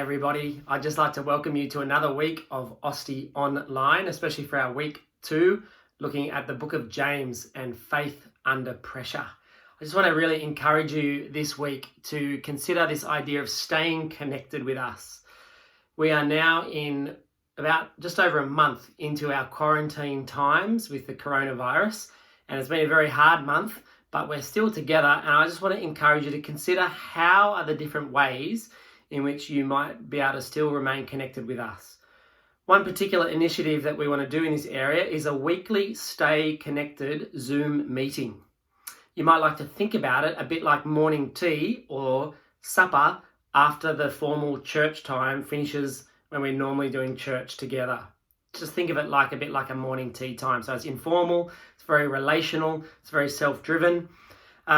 everybody. I'd just like to welcome you to another week of Austi Online, especially for our week 2, looking at the book of James and faith under pressure. I just want to really encourage you this week to consider this idea of staying connected with us. We are now in about just over a month into our quarantine times with the coronavirus, and it's been a very hard month, but we're still together, and I just want to encourage you to consider how are the different ways in which you might be able to still remain connected with us. One particular initiative that we want to do in this area is a weekly Stay Connected Zoom meeting. You might like to think about it a bit like morning tea or supper after the formal church time finishes when we're normally doing church together. Just think of it like a bit like a morning tea time. So it's informal, it's very relational, it's very self-driven.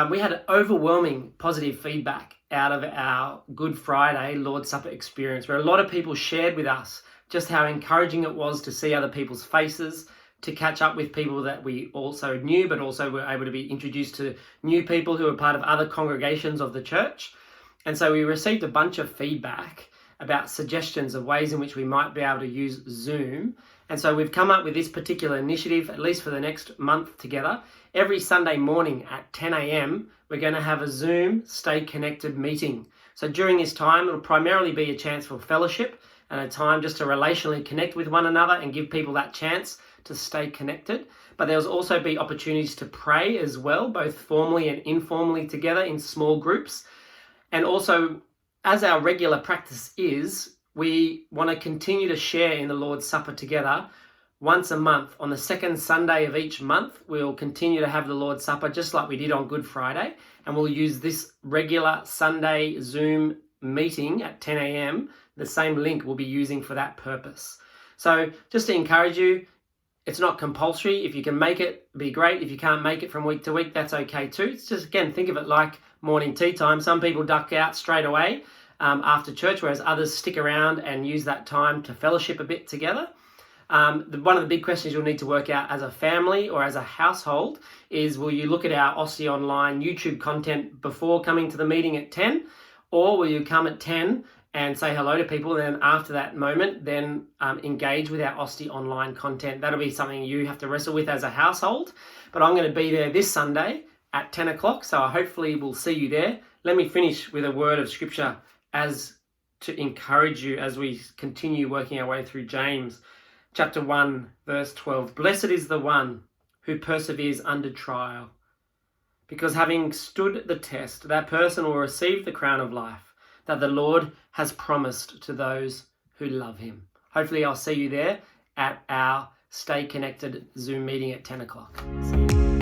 We had overwhelming positive feedback out of our Good Friday Lord's Supper experience, where a lot of people shared with us just how encouraging it was to see other people's faces, to catch up with people that we also knew, but also were able to be introduced to new people who were part of other congregations of the church. And so we received a bunch of feedback about suggestions of ways in which we might be able to use Zoom. And so we've come up with this particular initiative, at least for the next month together. Every Sunday morning at 10 a.m, we're going to have a Zoom Stay Connected meeting. So during this time, it'll primarily be a chance for fellowship and a time just to relationally connect with one another and give people that chance to stay connected. But there'll also be opportunities to pray as well, both formally and informally together in small groups. And also, as our regular practice is, we want to continue to share in the Lord's Supper together once a month. On the second Sunday of each month, we'll continue to have the Lord's Supper just like we did on Good Friday. And we'll use this regular Sunday Zoom meeting at 10 a.m. The same link we'll be using for that purpose. So just to encourage you, it's not compulsory. If you can make it, be great. If you can't make it from week to week, that's okay too. It's just, again, think of it like morning tea time. Some people duck out straight away after church, whereas others stick around and use that time to fellowship a bit together. One of the big questions you'll need to work out as a family or as a household is, will you look at our Austi Online YouTube content before coming to the meeting at 10? Or will you come at 10 and say hello to people, and then after that moment, then engage with our Austi Online content? That'll be something you have to wrestle with as a household. But I'm going to be there this Sunday at 10 o'clock, so hopefully we'll see you there. Let me finish with a word of scripture as to encourage you as we continue working our way through James. Chapter 1, verse 12. Blessed is the one who perseveres under trial, because having stood the test, that person will receive the crown of life that the Lord has promised to those who love him. Hopefully I'll see you there at our Stay Connected Zoom meeting at 10 o'clock. See you.